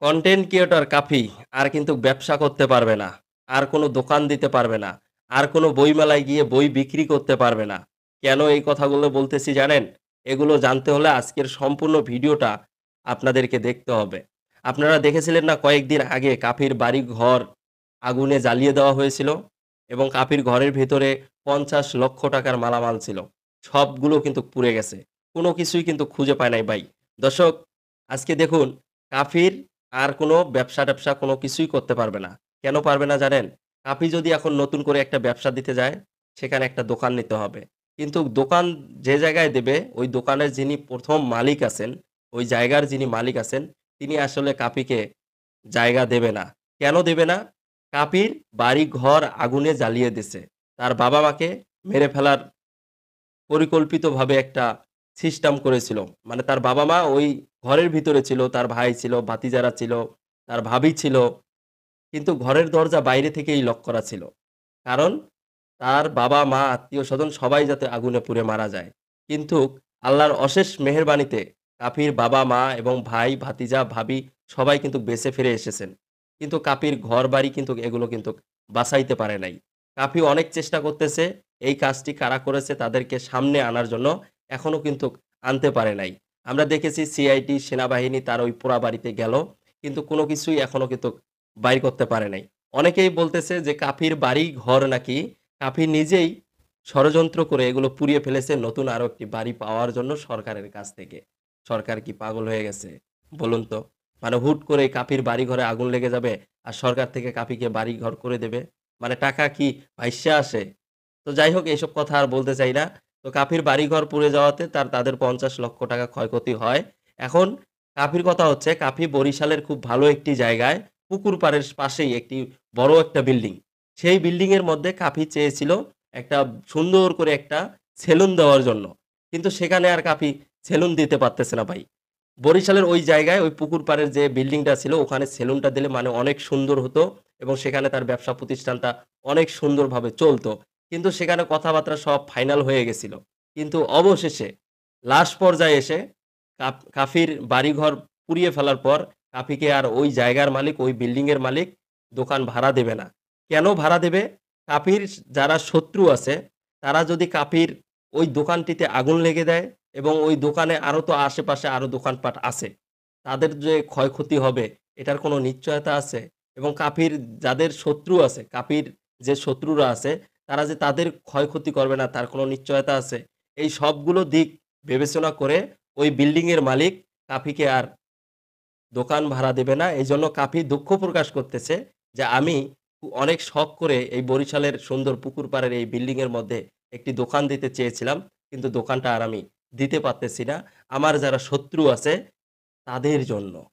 Content creator কাফি আর কিন্তু ব্যবসা করতে পারবে না। আর কোনো দোকান দিতে পারবে না। আর কোনো বইমেলায় গিয়ে বই বিক্রি করতে পারবে না। কেন এই কথাগুলো বলতেছি জানেন? এগুলো জানতে হলে আজকের সম্পূর্ণ ভিডিওটা আপনাদেরকে দেখতে হবে। আপনারা দেখেছিলেন না কয়েকদিন আগে কাফির বাড়িঘর আগুনে জ্বালিয়ে দেওয়া হয়েছিল? এবং কাফির ঘরের ভেতরে ৫০ লক্ষ টাকার মালামাল ছিল। সবগুলো কিন্তু পুড়ে গেছে। কোনো কিছুই কিন্তু খুঁজে পায় নাই ভাই। দর্শক, আজকে দেখুন কাফির আর কোনো ব্যবসা-ট্যাবসা কোনো কিছুই করতে পারবে না। কেন পারবে না জানেন? কাফি যদি এখন নতুন করে একটা ব্যবসা দিতে যায়, সেখানে একটা দোকান নিতে হবে। কিন্তু দোকান যে জায়গায় দেবে, ওই দোকানের যিনি ১ম মালিক আছেন, ওই জায়গার যিনি মালিক আছেন, তিনি আসলে কাফিকে জায়গা দেবে না। কেন দেবে না? কাফির বাড়ি-ঘর আগুনে জ্বালিয়ে দিছে। তার বাবা-মাকে মেরে ফেলার পরিকল্পিতভাবে একটা সিস্টেম করেছিল। মানে তার বাবা-মা ওই ঘরের ভিতরে ছিল, তার ভাই ছিল, ভাতিজারা ছিল, তার ভাবি ছিল। কিন্তু ঘরের দরজা বাইরে থেকেই লক করা ছিল। কারণ তার বাবা-মা, আত্মীয়স্বজন সবাই যাতে আগুনে পুড়ে মারা যায়। কিন্তু আল্লাহর অশেষ মেহেরবানিতে কাফির বাবা-মা এবং ভাই, ভাতিজা, ভাবি সবাই কিন্তু বেঁচে ফিরে এসেছেন। কিন্তু কাফির ঘরবাড়ি কিন্তু এগুলো কিন্তু বাঁচাইতে পারে নাই। কাফি অনেক চেষ্টা করতেছে, এই কাজটি কারা করেছে তাদেরকে সামনে আনার জন্য, এখনো কিন্তু আনতে পারে নাই। আমরা দেখেছি সিআইডি, সেনাবাহিনী তার ওই পোড়া বাড়িতে গেল। কিন্তু কোনো কিছুই এখনো কিন্তু বাইর করতে পারে নাই। অনেকেই বলতেছে যে কাফির বাড়ি ঘর নাকি কাফি নিজেই ষড়যন্ত্র করে এগুলো পুড়িয়ে ফেলেছে নতুন আরো একটি বাড়ি পাওয়ার জন্য সরকারের কাছ থেকে। সরকার কি পাগল হয়ে গেছে? বলুন তো। মানে হুট করে কাফির বাড়িঘরে আগুন লেগে যাবে আর সরকার থেকে কাফিকে বাড়িঘর করে দেবে। মানে টাকা কি ভাইসা আসে? তো যাই হোক এসব কথা আর বলতে চাই না। তো কাফির বাড়িঘর পুড়ে যাওয়াতে তাদের ৫০ লক্ষ টাকা ক্ষয়ক্ষতি হয়। এখন কাফির কথা হচ্ছে কাফি বরিশালের খুব ভালো একটি জায়গায় পুকুর পাড়ের পাশেই একটি বড় একটা বিল্ডিং। সেই বিল্ডিং এর মধ্যে কাফি চেয়েছিল একটা সুন্দর করে একটা সেলুন দেওয়ার জন্য। কিন্তু সেখানে আর কাফি সেলুন দিতে পারতেছে না ভাই। বরিশালের ওই জায়গায় ওই পুকুর পাড়ের যে বিল্ডিংটা ছিল ওখানে সেলুনটা দিলে মানে অনেক সুন্দর হতো এবং সেখানে তার ব্যবসা প্রতিষ্ঠানটা অনেক সুন্দরভাবে চলতো। কিন্তু সেখানে কথাবার্তা সব ফাইনাল হয়ে গেছিল। কিন্তু অবশেষে লাস্ট পর্যায়ে এসে কাফির বাড়িঘর পুড়িয়ে ফেলার পর কাফিকে আর ওই জায়গার মালিক, ওই বিল্ডিং এর মালিক দোকান ভাড়া দেবে না। কেন ভাড়া দেবে? কাফির যারা শত্রু আছে তারা যদি কাফির ওই দোকানটিতে আগুন লেগে দেয় এবং ওই দোকানে আরো তো আশেপাশে আরো দোকানপাট আছে। তাদের যে ক্ষয়ক্ষতি হবে এটার কোনো নিশ্চয়তা আছে? এবং কাফির যাদের শত্রু আছে, কাফির যে শত্রুরা আছে তারা যে তাদের ক্ষয়ক্ষতি করবে না তার কোনো নিশ্চয়তা আছে? এই সবগুলো দিক বিবেচনা করে ওই বিল্ডিং এর মালিক কাফিকে আর দোকান ভাড়া দেবে না। এজন্য কাফি দুঃখ প্রকাশ করতেছে যে, "আমি অনেক শখ করে এই বরিশালের সুন্দর পুকুর পাড়ের এই বিল্ডিং এর মধ্যে একটি দোকান দিতে চেয়েছিলাম। কিন্তু দোকানটা আর আমি দিতে পারতেছি না। আমার যারা শত্রু আছে তাদের জন্য।"